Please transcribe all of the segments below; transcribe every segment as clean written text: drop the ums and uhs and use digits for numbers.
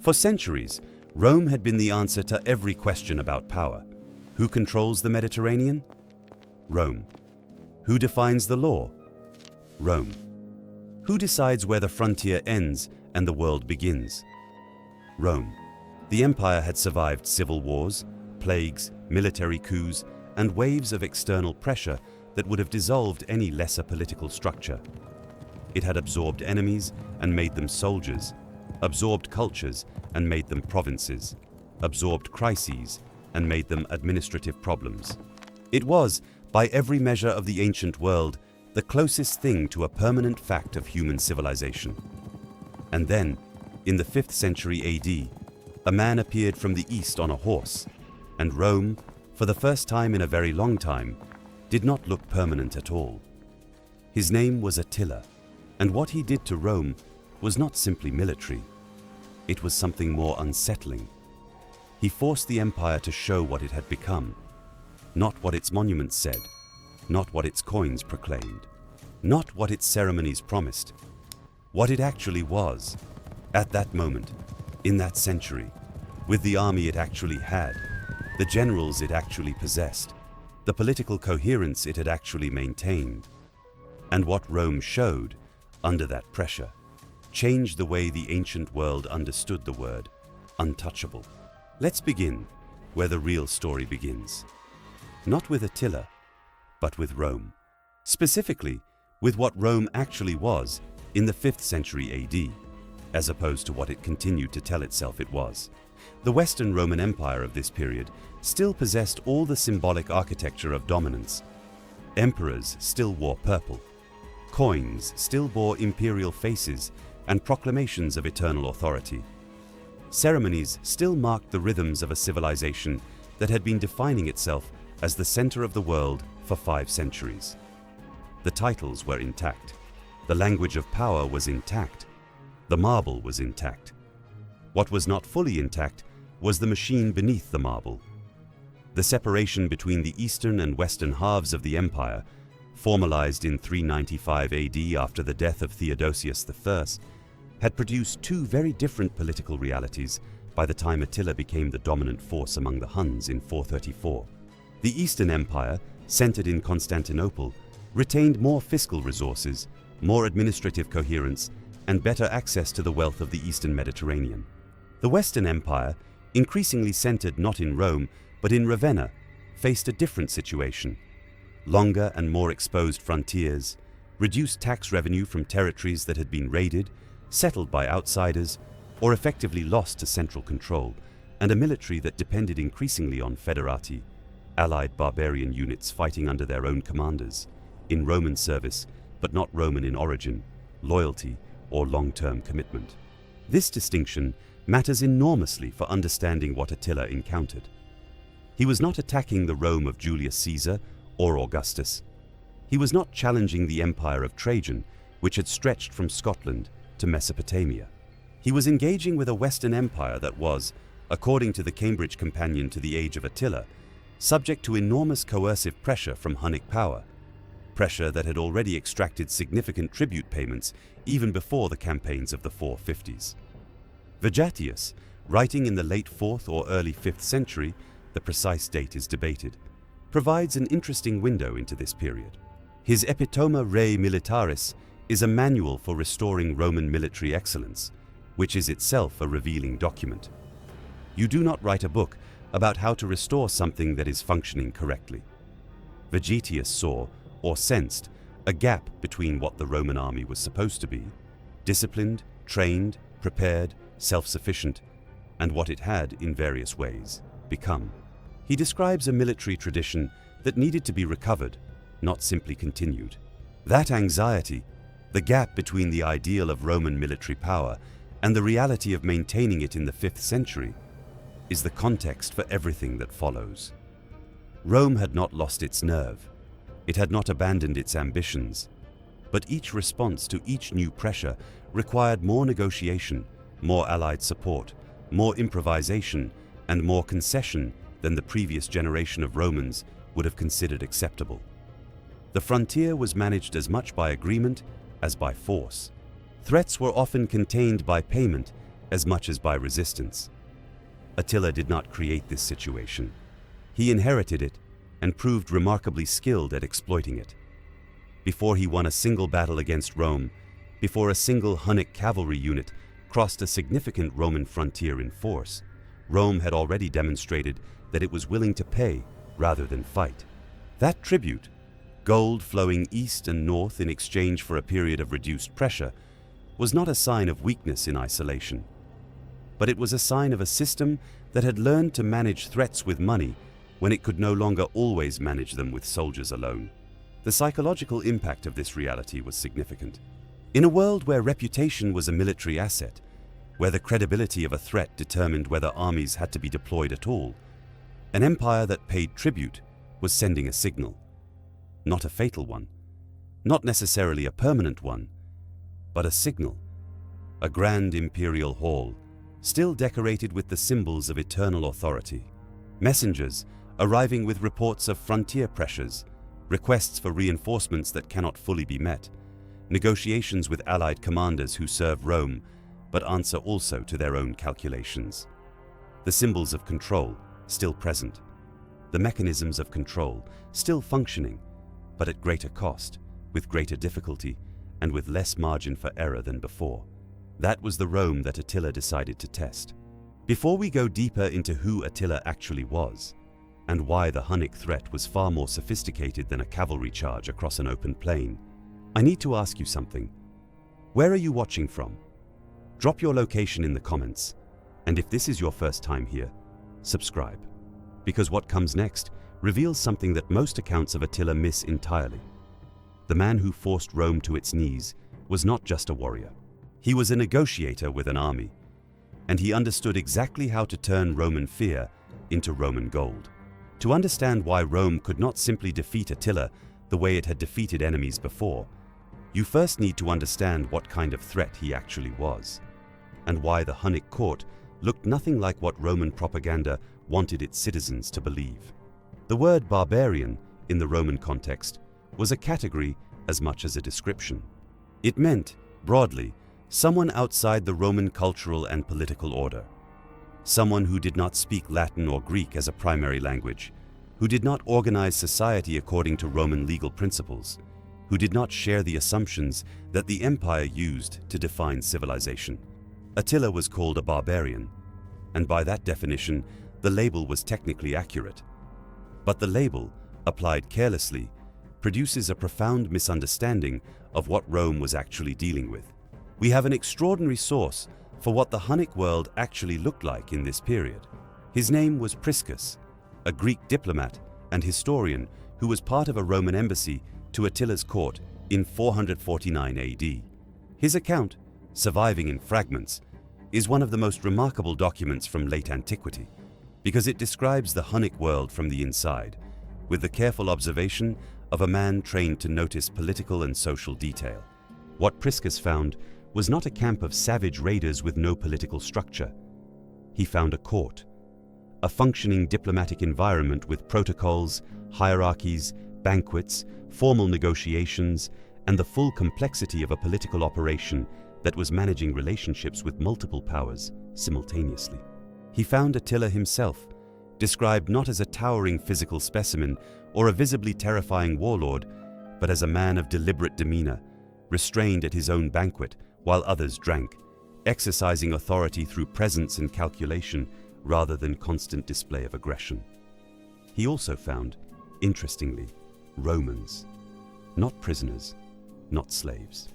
For centuries, Rome had been the answer to every question about power. Who controls the Mediterranean? Rome. Who defines the law? Rome. Who decides where the frontier ends and the world begins? Rome. The empire had survived civil wars, plagues, military coups, and waves of external pressure that would have dissolved any lesser political structure. It had absorbed enemies and made them soldiers, absorbed cultures and made them provinces, absorbed crises and made them administrative problems. It was, by every measure of the ancient world, the closest thing to a permanent fact of human civilization. And then, in the 5th century AD, a man appeared from the east on a horse, and Rome, for the first time in a very long time, did not look permanent at all. His name was Attila, and what he did to Rome was not simply military. It was something more unsettling. He forced the empire to show what it had become, not what its monuments said, not what its coins proclaimed, not what its ceremonies promised, what it actually was, at that moment, in that century, with the army it actually had, the generals it actually possessed, the political coherence it had actually maintained. And what Rome showed, under that pressure, changed the way the ancient world understood the word untouchable. Let's begin where the real story begins. Not with Attila, but with Rome. Specifically, with what Rome actually was in the 5th century AD, as opposed to what it continued to tell itself it was. The Western Roman Empire of this period still possessed all the symbolic architecture of dominance. Emperors still wore purple. Coins still bore imperial faces and proclamations of eternal authority. Ceremonies still marked the rhythms of a civilization that had been defining itself as the center of the world for 5 centuries. The titles were intact. The language of power was intact. The marble was intact. What was not fully intact was the machine beneath the marble. The separation between the eastern and western halves of the empire, formalized in 395 AD after the death of Theodosius I, had produced 2 very different political realities by the time Attila became the dominant force among the Huns in 434. The Eastern Empire, centered in Constantinople, retained more fiscal resources, more administrative coherence, and better access to the wealth of the Eastern Mediterranean. The Western Empire, increasingly centered not in Rome but in Ravenna, faced a different situation. Longer and more exposed frontiers, reduced tax revenue from territories that had been raided, settled by outsiders, or effectively lost to central control, and a military that depended increasingly on federati, allied barbarian units fighting under their own commanders, in Roman service but not Roman in origin, loyalty, or long-term commitment. This distinction matters enormously for understanding what Attila encountered. He was not attacking the Rome of Julius Caesar or Augustus. He was not challenging the empire of Trajan, which had stretched from Scotland to Mesopotamia. He was engaging with a Western empire that was, according to the Cambridge Companion to the Age of Attila, subject to enormous coercive pressure from Hunnic power, pressure that had already extracted significant tribute payments even before the campaigns of the 450s. Vegetius, writing in the late 4th or early 5th century, the precise date is debated, provides an interesting window into this period. His Epitoma Rei Militaris is a manual for restoring Roman military excellence, which is itself a revealing document. You do not write a book about how to restore something that is functioning correctly. Vegetius saw, or sensed, a gap between what the Roman army was supposed to be, disciplined, trained, prepared, self-sufficient, and what it had, in various ways, become. He describes a military tradition that needed to be recovered, not simply continued. That anxiety, the gap between the ideal of Roman military power and the reality of maintaining it in the 5th century, is the context for everything that follows. Rome had not lost its nerve. It had not abandoned its ambitions. But each response to each new pressure required more negotiation, more allied support, more improvisation, and more concession than the previous generation of Romans would have considered acceptable. The frontier was managed as much by agreement as by force. Threats were often contained by payment as much as by resistance. Attila did not create this situation. He inherited it and proved remarkably skilled at exploiting it. Before he won a single battle against Rome, before a single Hunnic cavalry unit crossed a significant Roman frontier in force, Rome had already demonstrated that it was willing to pay rather than fight. That tribute, gold flowing east and north in exchange for a period of reduced pressure, was not a sign of weakness in isolation, but it was a sign of a system that had learned to manage threats with money when it could no longer always manage them with soldiers alone. The psychological impact of this reality was significant. In a world where reputation was a military asset, where the credibility of a threat determined whether armies had to be deployed at all, an empire that paid tribute was sending a signal. Not a fatal one, not necessarily a permanent one, but a signal. A grand imperial hall, still decorated with the symbols of eternal authority. Messengers arriving with reports of frontier pressures, requests for reinforcements that cannot fully be met, negotiations with allied commanders who serve Rome but answer also to their own calculations. The symbols of control still present. The mechanisms of control still functioning, but at greater cost, with greater difficulty, and with less margin for error than before. That was the Rome that Attila decided to test. Before we go deeper into who Attila actually was, and why the Hunnic threat was far more sophisticated than a cavalry charge across an open plain, I need to ask you something. Where are you watching from? Drop your location in the comments, and if this is your first time here, subscribe. Because what comes next reveals something that most accounts of Attila miss entirely. The man who forced Rome to its knees was not just a warrior. He was a negotiator with an army, and he understood exactly how to turn Roman fear into Roman gold. To understand why Rome could not simply defeat Attila the way it had defeated enemies before, you first need to understand what kind of threat he actually was, and why the Hunnic court looked nothing like what Roman propaganda wanted its citizens to believe. The word barbarian, in the Roman context, was a category as much as a description. It meant, broadly, someone outside the Roman cultural and political order. Someone who did not speak Latin or Greek as a primary language, who did not organize society according to Roman legal principles, who did not share the assumptions that the empire used to define civilization. Attila was called a barbarian, and by that definition, the label was technically accurate. But the label, applied carelessly, produces a profound misunderstanding of what Rome was actually dealing with. We have an extraordinary source for what the Hunnic world actually looked like in this period. His name was Priscus, a Greek diplomat and historian who was part of a Roman embassy to Attila's court in 449 AD. His account, surviving in fragments, is one of the most remarkable documents from late antiquity, because it describes the Hunnic world from the inside, with the careful observation of a man trained to notice political and social detail. What Priscus found was not a camp of savage raiders with no political structure. He found a court, a functioning diplomatic environment with protocols, hierarchies, banquets, formal negotiations, and the full complexity of a political operation that was managing relationships with multiple powers simultaneously. He found Attila himself, described not as a towering physical specimen or a visibly terrifying warlord, but as a man of deliberate demeanor, restrained at his own banquet while others drank, exercising authority through presence and calculation rather than constant display of aggression. He also found, interestingly, Romans, not prisoners, not slaves.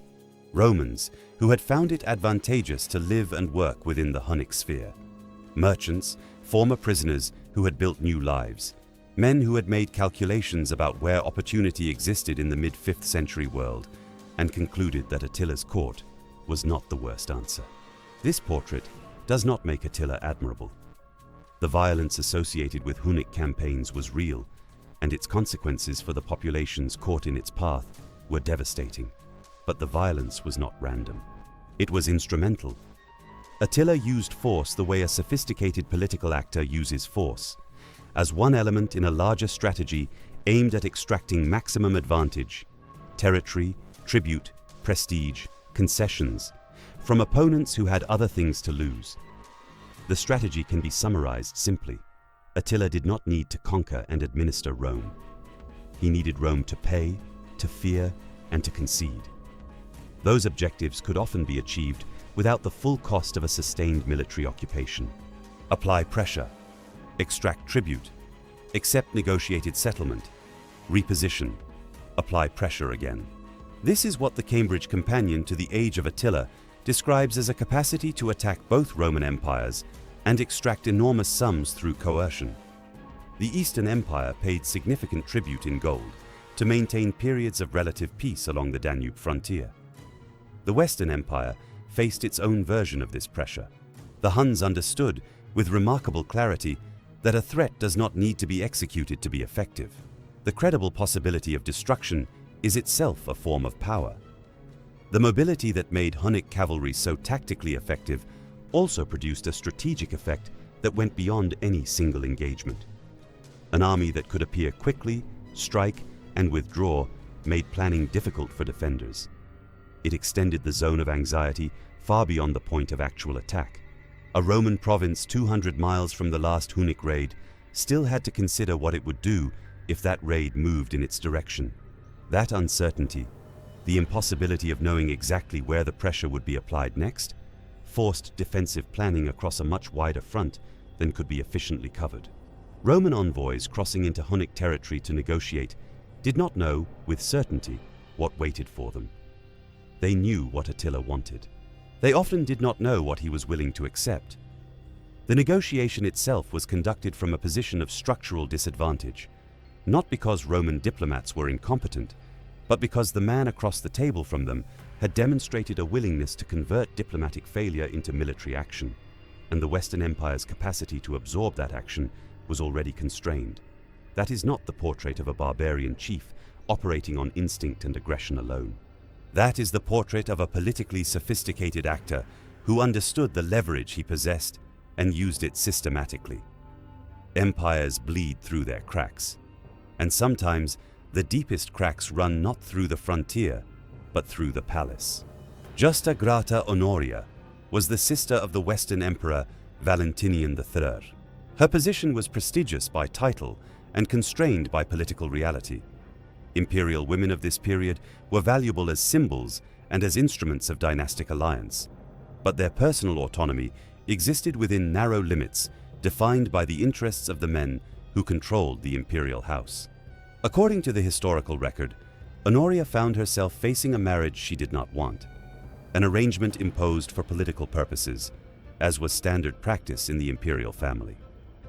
Romans who had found it advantageous to live and work within the Hunnic sphere. Merchants, former prisoners who had built new lives, men who had made calculations about where opportunity existed in the mid-5th century world and concluded that Attila's court was not the worst answer. This portrait does not make Attila admirable. The violence associated with Hunnic campaigns was real, and its consequences for the populations caught in its path were devastating. But the violence was not random. It was instrumental. Attila used force the way a sophisticated political actor uses force, as one element in a larger strategy aimed at extracting maximum advantage, territory, tribute, prestige, concessions, from opponents who had other things to lose. The strategy can be summarized simply. Attila did not need to conquer and administer Rome. He needed Rome to pay, to fear, and to concede. Those objectives could often be achieved without the full cost of a sustained military occupation. Apply pressure, extract tribute, accept negotiated settlement, reposition, apply pressure again. This is what the Cambridge Companion to the Age of Attila describes as a capacity to attack both Roman empires and extract enormous sums through coercion. The Eastern Empire paid significant tribute in gold to maintain periods of relative peace along the Danube frontier. The Western Empire faced its own version of this pressure. The Huns understood, with remarkable clarity, that a threat does not need to be executed to be effective. The credible possibility of destruction is itself a form of power. The mobility that made Hunnic cavalry so tactically effective also produced a strategic effect that went beyond any single engagement. An army that could appear quickly, strike, and withdraw made planning difficult for defenders. It extended the zone of anxiety far beyond the point of actual attack. A Roman province 200 miles from the last Hunnic raid still had to consider what it would do if that raid moved in its direction. That uncertainty, the impossibility of knowing exactly where the pressure would be applied next, forced defensive planning across a much wider front than could be efficiently covered. Roman envoys crossing into Hunnic territory to negotiate did not know, with certainty, what waited for them. They knew what Attila wanted. They often did not know what he was willing to accept. The negotiation itself was conducted from a position of structural disadvantage, not because Roman diplomats were incompetent, but because the man across the table from them had demonstrated a willingness to convert diplomatic failure into military action, and the Western Empire's capacity to absorb that action was already constrained. That is not the portrait of a barbarian chief operating on instinct and aggression alone. That is the portrait of a politically sophisticated actor who understood the leverage he possessed and used it systematically. Empires bleed through their cracks, and sometimes the deepest cracks run not through the frontier, but through the palace. Justa Grata Honoria was the sister of the Western Emperor Valentinian III. Her position was prestigious by title and constrained by political reality. Imperial women of this period were valuable as symbols and as instruments of dynastic alliance, but their personal autonomy existed within narrow limits defined by the interests of the men who controlled the imperial house. According to the historical record, Honoria found herself facing a marriage she did not want, an arrangement imposed for political purposes, as was standard practice in the imperial family.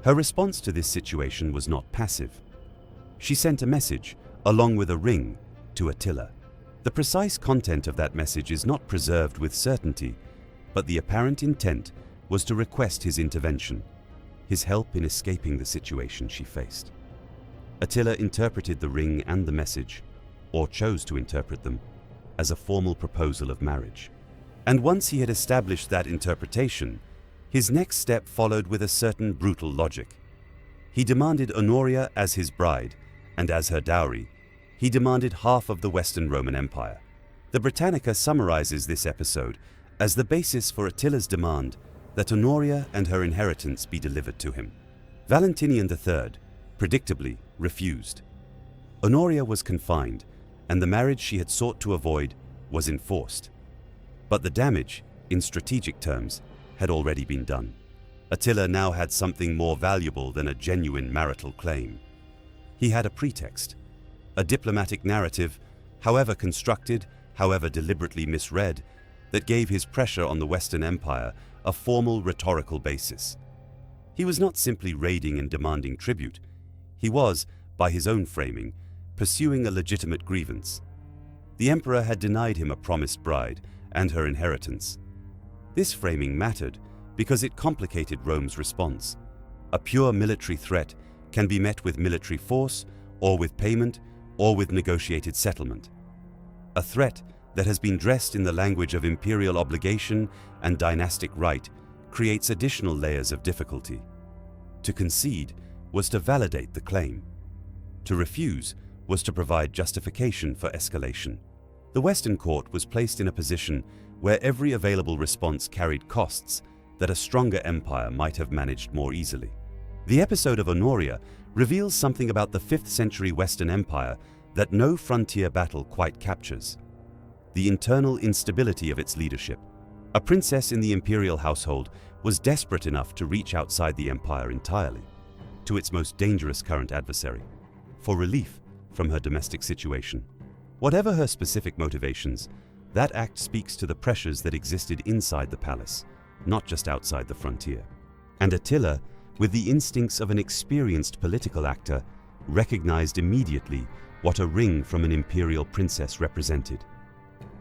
Her response to this situation was not passive. She sent a message, along with a ring, to Attila. The precise content of that message is not preserved with certainty, but the apparent intent was to request his intervention, his help in escaping the situation she faced. Attila interpreted the ring and the message, or chose to interpret them, as a formal proposal of marriage. And once he had established that interpretation, his next step followed with a certain brutal logic. He demanded Honoria as his bride, and as her dowry, he demanded half of the Western Roman Empire. The Britannica summarizes this episode as the basis for Attila's demand that Honoria and her inheritance be delivered to him. Valentinian III, predictably, refused. Honoria was confined, and the marriage she had sought to avoid was enforced. But the damage, in strategic terms, had already been done. Attila now had something more valuable than a genuine marital claim. He had a pretext, a diplomatic narrative, however constructed, however deliberately misread, that gave his pressure on the Western Empire a formal rhetorical basis. He was not simply raiding and demanding tribute. He was, by his own framing, pursuing a legitimate grievance. The emperor had denied him a promised bride and her inheritance. This framing mattered because it complicated Rome's response. A pure military threat can be met with military force, or with payment, or with negotiated settlement. A threat that has been dressed in the language of imperial obligation and dynastic right creates additional layers of difficulty. To concede was to validate the claim. To refuse was to provide justification for escalation. The Western court was placed in a position where every available response carried costs that a stronger empire might have managed more easily. The episode of Honoria reveals something about the 5th century Western Empire that no frontier battle quite captures: the internal instability of its leadership. A princess in the imperial household was desperate enough to reach outside the empire entirely, to its most dangerous current adversary, for relief from her domestic situation. Whatever her specific motivations, that act speaks to the pressures that existed inside the palace, not just outside the frontier. And Attila, with the instincts of an experienced political actor, recognized immediately what a ring from an imperial princess represented.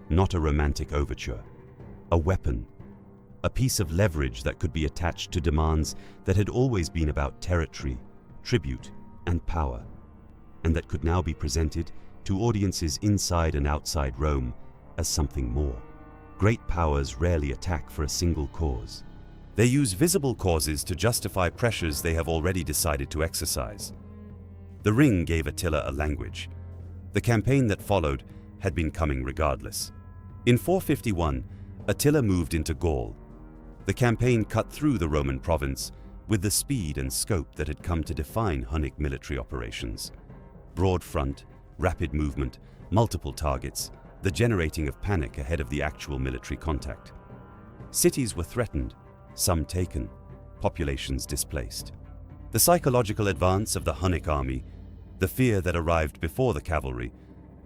Not a romantic overture, a weapon, a piece of leverage that could be attached to demands that had always been about territory, tribute, and power, and that could now be presented to audiences inside and outside Rome as something more. Great powers rarely attack for a single cause. They use visible causes to justify pressures they have already decided to exercise. The ring gave Attila a language. The campaign that followed had been coming regardless. In 451, Attila moved into Gaul. The campaign cut through the Roman province with the speed and scope that had come to define Hunnic military operations. Broad front, rapid movement, multiple targets, the generating of panic ahead of the actual military contact. Cities were threatened, some taken, populations displaced. The psychological advance of the Hunnic army, the fear that arrived before the cavalry,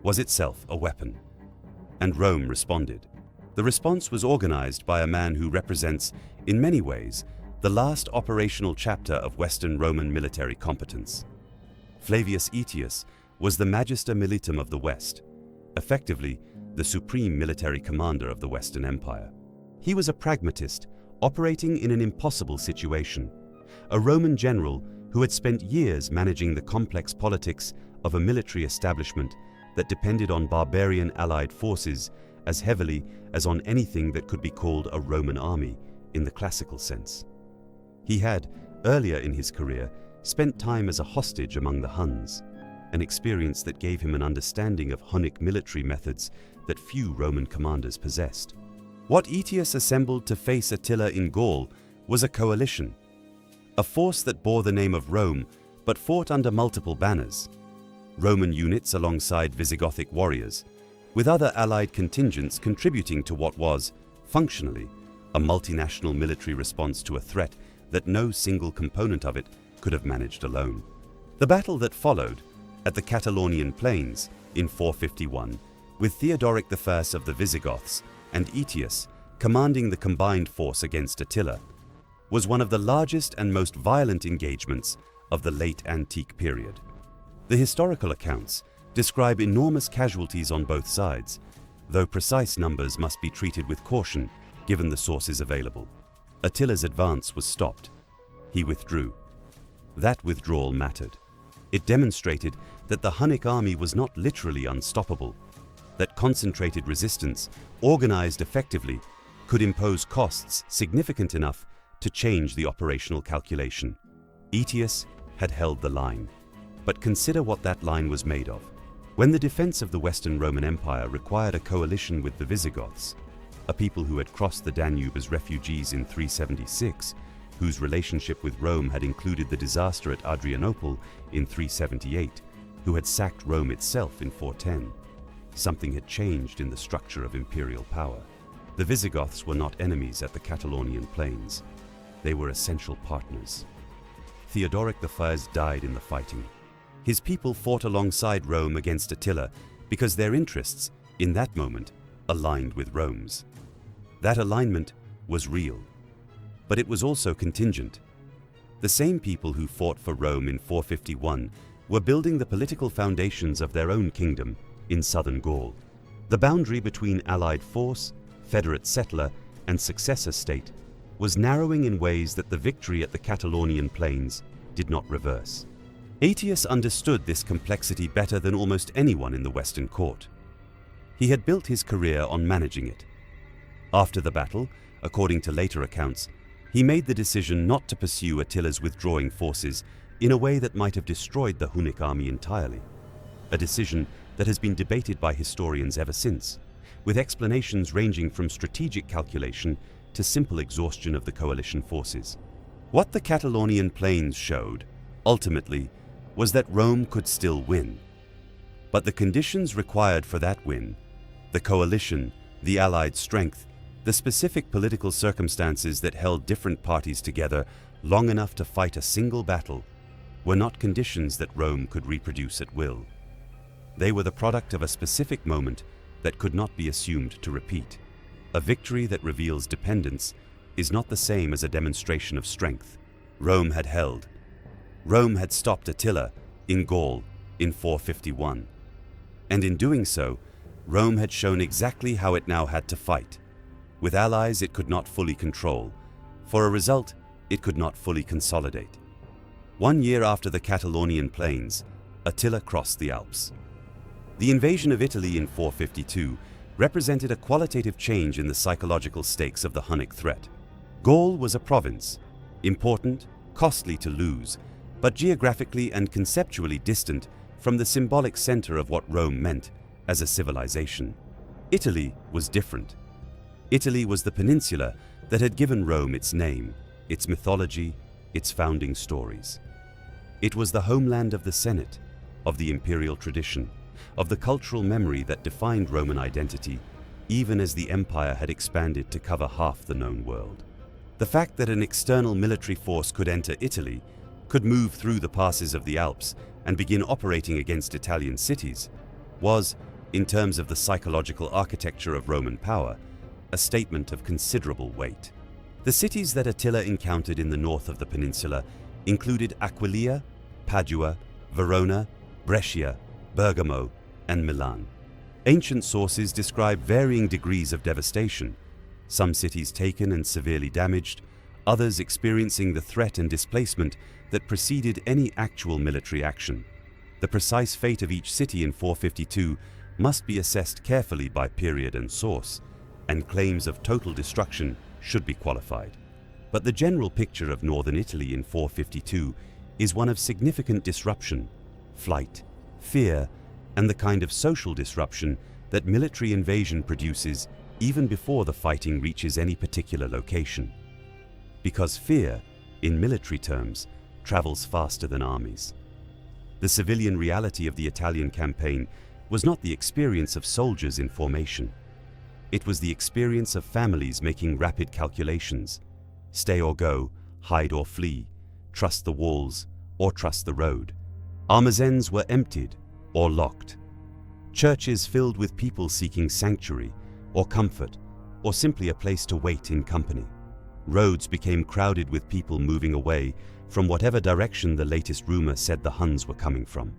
was itself a weapon. And Rome responded. The response was organized by a man who represents, in many ways, the last operational chapter of Western Roman military competence. Flavius Aetius was the Magister Militum of the West, effectively the supreme military commander of the Western Empire. He was a pragmatist operating in an impossible situation, a Roman general who had spent years managing the complex politics of a military establishment that depended on barbarian allied forces as heavily as on anything that could be called a Roman army in the classical sense. He had, earlier in his career, spent time as a hostage among the Huns, an experience that gave him an understanding of Hunnic military methods that few Roman commanders possessed. What Aetius assembled to face Attila in Gaul was a coalition, a force that bore the name of Rome but fought under multiple banners. Roman units alongside Visigothic warriors, with other allied contingents contributing to what was, functionally, a multinational military response to a threat that no single component of it could have managed alone. The battle that followed, at the Catalaunian Plains in 451, with Theodoric I of the Visigoths and Aetius commanding the combined force against Attila, was one of the largest and most violent engagements of the late antique period. The historical accounts describe enormous casualties on both sides, though precise numbers must be treated with caution given the sources available. Attila's advance was stopped. He withdrew. That withdrawal mattered. It demonstrated that the Hunnic army was not literally unstoppable, that concentrated resistance, organized effectively, could impose costs significant enough to change the operational calculation. Aetius had held the line. But consider what that line was made of. When the defense of the Western Roman Empire required a coalition with the Visigoths, a people who had crossed the Danube as refugees in 376, whose relationship with Rome had included the disaster at Adrianople in 378, who had sacked Rome itself in 410, something had changed in the structure of imperial power. The Visigoths were not enemies at the Catalaunian Plains. They were essential partners. Theodoric I died in the fighting. His people fought alongside Rome against Attila because their interests, in that moment, aligned with Rome's. That alignment was real, but it was also contingent. The same people who fought for Rome in 451 were building the political foundations of their own kingdom in southern Gaul. The boundary between allied force, federate settler, and successor state was narrowing in ways that the victory at the Catalaunian Plains did not reverse. Aetius understood this complexity better than almost anyone in the Western court. He had built his career on managing it. After the battle, according to later accounts, he made the decision not to pursue Attila's withdrawing forces in a way that might have destroyed the Hunnic army entirely, a decision that has been debated by historians ever since, with explanations ranging from strategic calculation to simple exhaustion of the coalition forces. What the Catalaunian Plains showed, ultimately, was that Rome could still win. But the conditions required for that win, the coalition, the allied strength, the specific political circumstances that held different parties together long enough to fight a single battle, were not conditions that Rome could reproduce at will. They were the product of a specific moment that could not be assumed to repeat. A victory that reveals dependence is not the same as a demonstration of strength. Rome had held. Rome had stopped Attila in Gaul in 451. And in doing so, Rome had shown exactly how it now had to fight. With allies it could not fully control. For a result, it could not fully consolidate. 1 year after the Catalaunian Plains, Attila crossed the Alps. The invasion of Italy in 452 represented a qualitative change in the psychological stakes of the Hunnic threat. Gaul was a province, important, costly to lose, but geographically and conceptually distant from the symbolic center of what Rome meant as a civilization. Italy was different. Italy was the peninsula that had given Rome its name, its mythology, its founding stories. It was the homeland of the Senate, of the imperial tradition, of the cultural memory that defined Roman identity, even as the empire had expanded to cover half the known world. The fact that an external military force could enter Italy, could move through the passes of the Alps and begin operating against Italian cities, was, in terms of the psychological architecture of Roman power, a statement of considerable weight. The cities that Attila encountered in the north of the peninsula included Aquileia, Padua, Verona, Brescia, Bergamo, and Milan. Ancient sources describe varying degrees of devastation, some cities taken and severely damaged, others experiencing the threat and displacement that preceded any actual military action. The precise fate of each city in 452 must be assessed carefully by period and source, and claims of total destruction should be qualified. But the general picture of northern Italy in 452 is one of significant disruption, flight, fear, and the kind of social disruption that military invasion produces even before the fighting reaches any particular location. Because fear, in military terms, travels faster than armies. The civilian reality of the Italian campaign was not the experience of soldiers in formation. It was the experience of families making rapid calculations. Stay or go, hide or flee, trust the walls or trust the road. Armazens were emptied or locked. Churches filled with people seeking sanctuary or comfort, or simply a place to wait in company. Roads became crowded with people moving away from whatever direction the latest rumor said the Huns were coming from.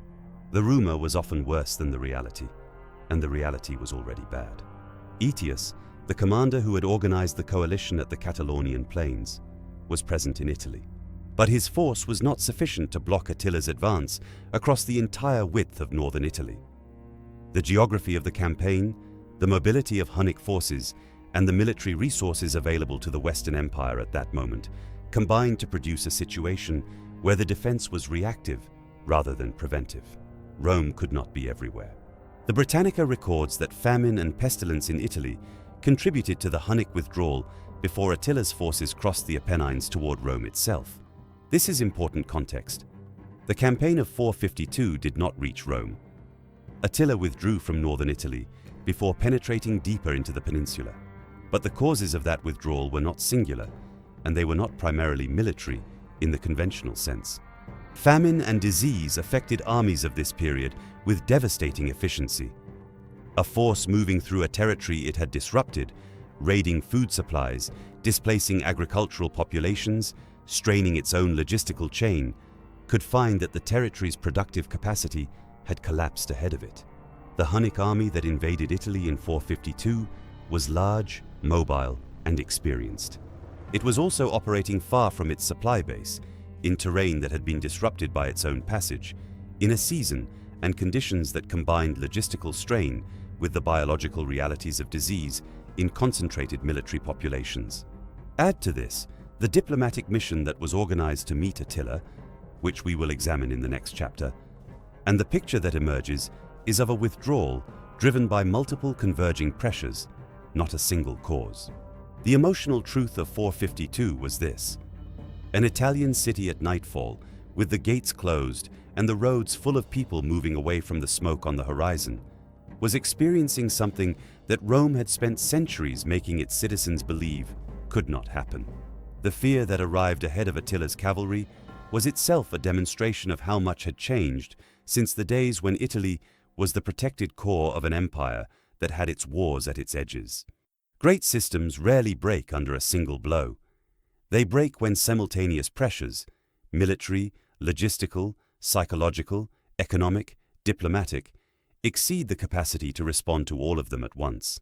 The rumor was often worse than the reality, and the reality was already bad. Aetius, the commander who had organized the coalition at the Catalaunian Plains, was present in Italy. But his force was not sufficient to block Attila's advance across the entire width of northern Italy. The geography of the campaign, the mobility of Hunnic forces, and the military resources available to the Western Empire at that moment combined to produce a situation where the defense was reactive rather than preventive. Rome could not be everywhere. The Britannica records that famine and pestilence in Italy contributed to the Hunnic withdrawal before Attila's forces crossed the Apennines toward Rome itself. This is important context. The campaign of 452 did not reach Rome. Attila withdrew from northern Italy before penetrating deeper into the peninsula. But the causes of that withdrawal were not singular, and they were not primarily military in the conventional sense. Famine and disease affected armies of this period with devastating efficiency. A force moving through a territory it had disrupted, raiding food supplies, displacing agricultural populations, straining its own logistical chain, could find that the territory's productive capacity had collapsed ahead of it. The Hunnic army that invaded Italy in 452 was large, mobile, and experienced. It was also operating far from its supply base, in terrain that had been disrupted by its own passage, in a season and conditions that combined logistical strain with the biological realities of disease in concentrated military populations. Add to this the diplomatic mission that was organized to meet Attila, which we will examine in the next chapter, and the picture that emerges is of a withdrawal driven by multiple converging pressures, not a single cause. The emotional truth of 452 was this: an Italian city at nightfall, with the gates closed and the roads full of people moving away from the smoke on the horizon, was experiencing something that Rome had spent centuries making its citizens believe could not happen. The fear that arrived ahead of Attila's cavalry was itself a demonstration of how much had changed since the days when Italy was the protected core of an empire that had its wars at its edges. Great systems rarely break under a single blow. They break when simultaneous pressures, military, logistical, psychological, economic, diplomatic, exceed the capacity to respond to all of them at once.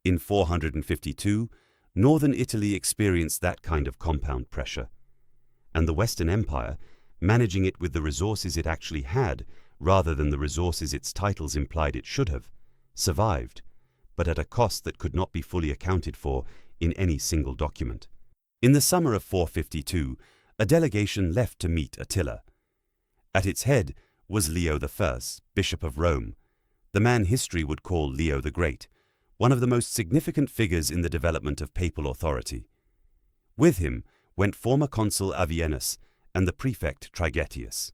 In 452, northern Italy experienced that kind of compound pressure, and the Western Empire, managing it with the resources it actually had rather than the resources its titles implied it should have, survived, but at a cost that could not be fully accounted for in any single document. In the summer of 452, a delegation left to meet Attila. At its head was Leo I, Bishop of Rome, the man history would call Leo the Great, one of the most significant figures in the development of papal authority. With him went former consul Avienus and the prefect Trigetius.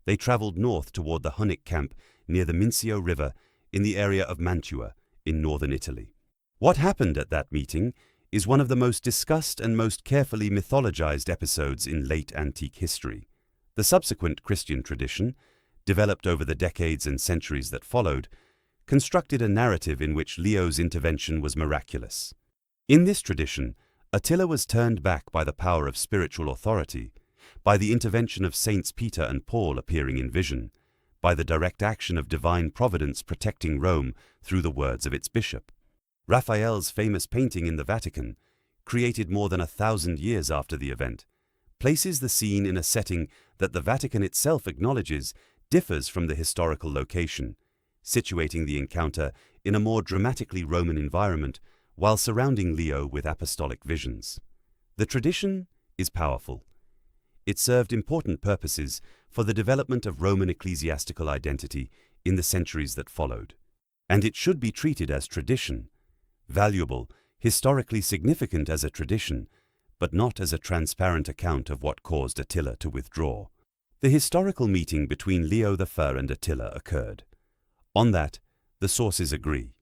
They traveled north toward the Hunnic camp near the Mincio River in the area of Mantua in northern Italy. What happened at that meeting is one of the most discussed and most carefully mythologized episodes in late antique history. The subsequent Christian tradition, developed over the decades and centuries that followed, constructed a narrative in which Leo's intervention was miraculous. In this tradition, Attila was turned back by the power of spiritual authority, by the intervention of Saints Peter and Paul appearing in vision, by the direct action of divine providence protecting Rome through the words of its bishop. Raphael's famous painting in the Vatican, created more than 1,000 years after the event, places the scene in a setting that the Vatican itself acknowledges differs from the historical location, situating the encounter in a more dramatically Roman environment while surrounding Leo with apostolic visions. The tradition is powerful. It served important purposes for the development of Roman ecclesiastical identity in the centuries that followed, and it should be treated as tradition, valuable, historically significant as a tradition, but not as a transparent account of what caused Attila to withdraw. The historical meeting between Leo I and Attila occurred. On that, the sources agree.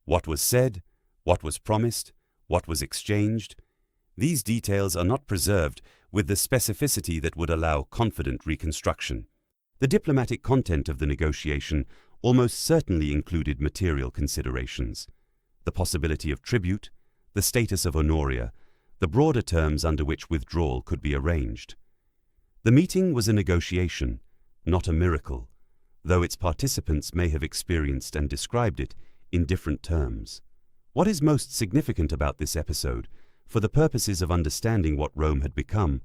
What was said, what was promised, what was exchanged, these details are not preserved with the specificity that would allow confident reconstruction. The diplomatic content of the negotiation almost certainly included material considerations: the possibility of tribute, the status of Honoria, the broader terms under which withdrawal could be arranged. The meeting was a negotiation, not a miracle, though its participants may have experienced and described it in different terms. What is most significant about this episode, for the purposes of understanding what Rome had become,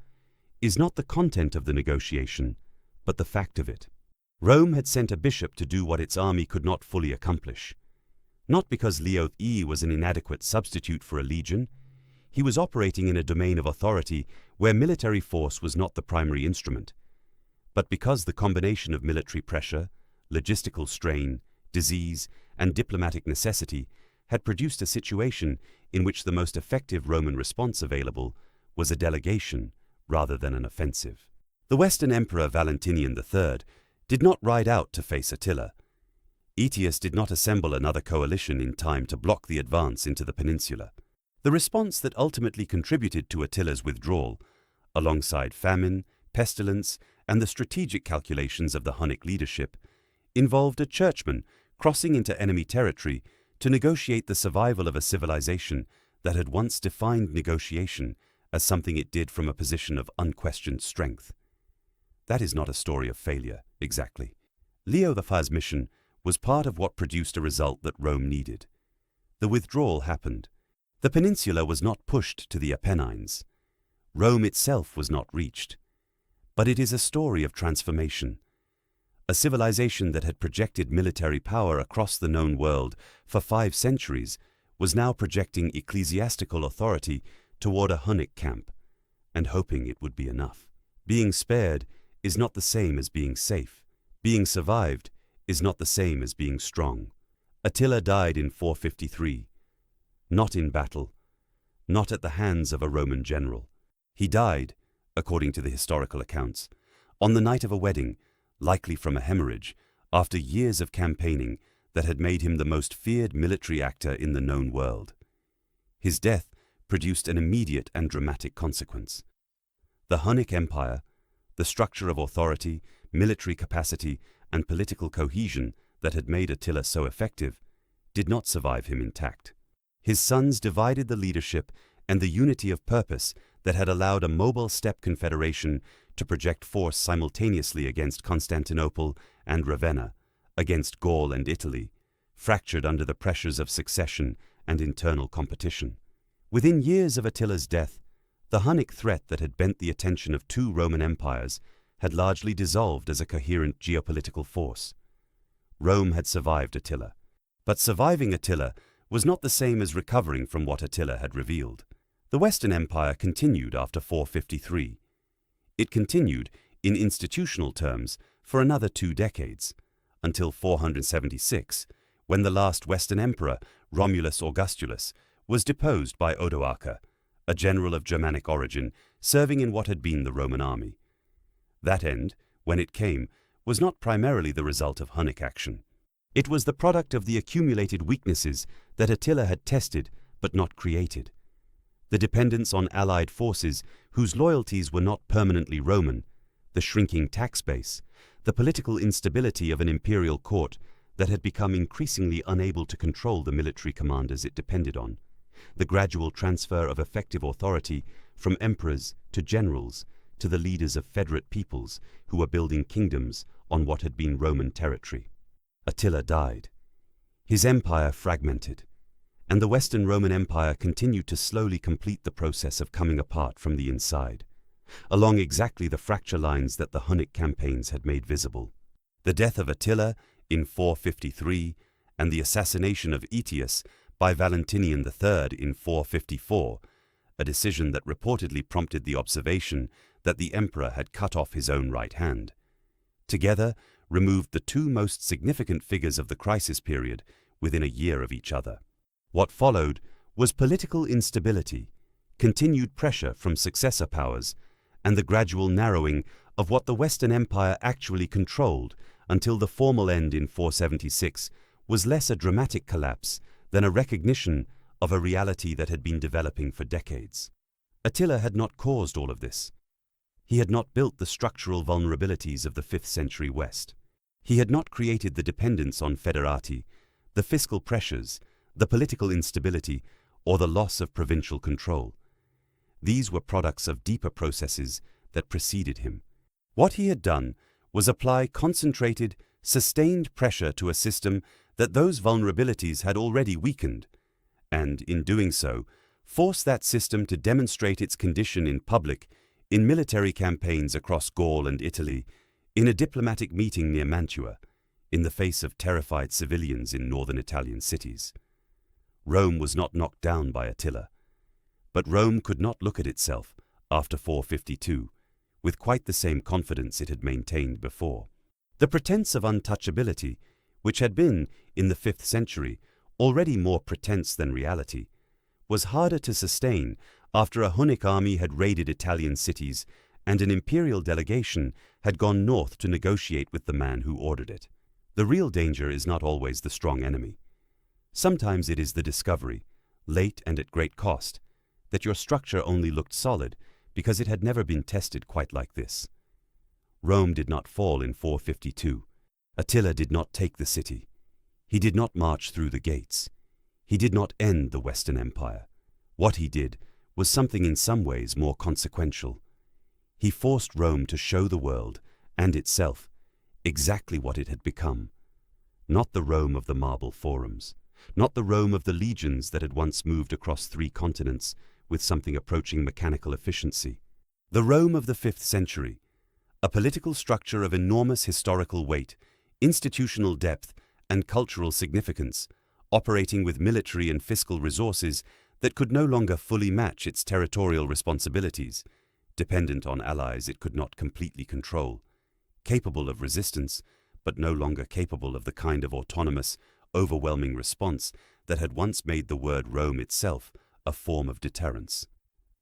is not the content of the negotiation, but the fact of it. Rome had sent a bishop to do what its army could not fully accomplish. Not because Leo I was an inadequate substitute for a legion. He was operating in a domain of authority where military force was not the primary instrument, but because the combination of military pressure, logistical strain, disease, and diplomatic necessity had produced a situation in which the most effective Roman response available was a delegation rather than an offensive. The Western Emperor Valentinian III did not ride out to face Attila. Aetius did not assemble another coalition in time to block the advance into the peninsula. The response that ultimately contributed to Attila's withdrawal, alongside famine, pestilence, and the strategic calculations of the Hunnic leadership, involved a churchman crossing into enemy territory to negotiate the survival of a civilization that had once defined negotiation as something it did from a position of unquestioned strength. That is not a story of failure, exactly. Leo I's mission was part of what produced a result that Rome needed. The withdrawal happened. The peninsula was not pushed to the Apennines. Rome itself was not reached. But it is a story of transformation. A civilization that had projected military power across the known world for 5 centuries was now projecting ecclesiastical authority toward a Hunnic camp, and hoping it would be enough. Being spared is not the same as being safe. Being survived is not the same as being strong. Attila died in 453, not in battle, not at the hands of a Roman general. He died, according to the historical accounts, on the night of a wedding, likely from a hemorrhage, after years of campaigning that had made him the most feared military actor in the known world. His death produced an immediate and dramatic consequence. The Hunnic Empire, the structure of authority, military capacity, and political cohesion that had made Attila so effective, did not survive him intact. His sons divided the leadership and the unity of purpose that had allowed a mobile steppe confederation to project force simultaneously against Constantinople and Ravenna, against Gaul and Italy, fractured under the pressures of succession and internal competition. Within years of Attila's death, the Hunnic threat that had bent the attention of two Roman empires had largely dissolved as a coherent geopolitical force. Rome had survived Attila, but surviving Attila was not the same as recovering from what Attila had revealed. The Western Empire continued after 453. It continued, in institutional terms, for another 2 decades, until 476, when the last Western emperor, Romulus Augustulus, was deposed by Odoacer, a general of Germanic origin, serving in what had been the Roman army. That end, when it came, was not primarily the result of Hunnic action. It was the product of the accumulated weaknesses that Attila had tested but not created. The dependence on allied forces whose loyalties were not permanently Roman, the shrinking tax base, the political instability of an imperial court that had become increasingly unable to control the military commanders it depended on, the gradual transfer of effective authority from emperors to generals to the leaders of federate peoples who were building kingdoms on what had been Roman territory. Attila died. His empire fragmented, and the Western Roman Empire continued to slowly complete the process of coming apart from the inside, along exactly the fracture lines that the Hunnic campaigns had made visible. The death of Attila in 453 and the assassination of Aetius by Valentinian III in 454, a decision that reportedly prompted the observation that the emperor had cut off his own right hand, together removed the two most significant figures of the crisis period within a year of each other. What followed was political instability, continued pressure from successor powers, and the gradual narrowing of what the Western Empire actually controlled until the formal end in 476 was less a dramatic collapse than a recognition of a reality that had been developing for decades. Attila had not caused all of this. He had not built the structural vulnerabilities of the 5th century West. He had not created the dependence on federati, the fiscal pressures, the political instability, or the loss of provincial control. These were products of deeper processes that preceded him. What he had done was apply concentrated, sustained pressure to a system that those vulnerabilities had already weakened, and, in doing so, force that system to demonstrate its condition in public, in military campaigns across Gaul and Italy, in a diplomatic meeting near Mantua, in the face of terrified civilians in northern Italian cities. Rome was not knocked down by Attila, but Rome could not look at itself, after 452, with quite the same confidence it had maintained before. The pretense of untouchability, which had been, in the 5th century, already more pretense than reality, was harder to sustain after a Hunnic army had raided Italian cities and an imperial delegation had gone north to negotiate with the man who ordered it. The real danger is not always the strong enemy. Sometimes it is the discovery, late and at great cost, that your structure only looked solid because it had never been tested quite like this. Rome did not fall in 452. Attila did not take the city. He did not march through the gates. He did not end the Western Empire. What he did was something in some ways more consequential. He forced Rome to show the world, and itself, exactly what it had become. Not the Rome of the marble forums, not the Rome of the legions that had once moved across 3 continents with something approaching mechanical efficiency. The Rome of the 5th century, a political structure of enormous historical weight, institutional depth, and cultural significance, operating with military and fiscal resources that could no longer fully match its territorial responsibilities, dependent on allies it could not completely control, capable of resistance, but no longer capable of the kind of autonomous, overwhelming response that had once made the word Rome itself a form of deterrence.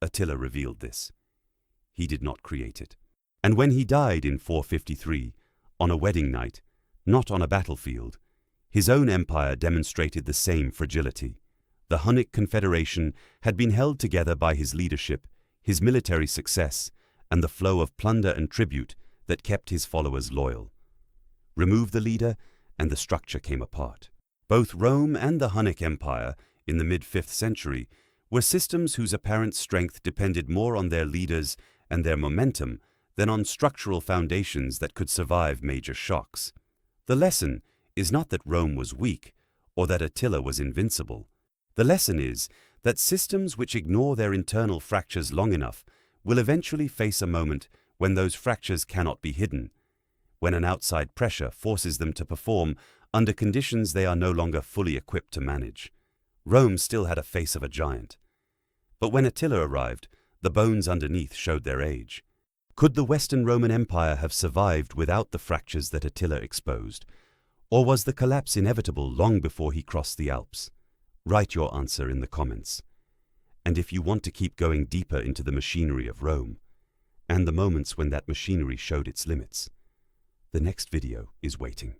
Attila revealed this. He did not create it. And when he died in 453, on a wedding night, not on a battlefield, his own empire demonstrated the same fragility. The Hunnic confederation had been held together by his leadership, his military success, and the flow of plunder and tribute that kept his followers loyal. Remove the leader, and the structure came apart. Both Rome and the Hunnic Empire, in the mid-5th century, were systems whose apparent strength depended more on their leaders and their momentum than on structural foundations that could survive major shocks. The lesson is not that Rome was weak or that Attila was invincible. The lesson is that systems which ignore their internal fractures long enough will eventually face a moment when those fractures cannot be hidden, when an outside pressure forces them to perform under conditions they are no longer fully equipped to manage. Rome still had a face of a giant. But when Attila arrived, the bones underneath showed their age. Could the Western Roman Empire have survived without the fractures that Attila exposed? Or was the collapse inevitable long before he crossed the Alps? Write your answer in the comments. And if you want to keep going deeper into the machinery of Rome, and the moments when that machinery showed its limits, the next video is waiting.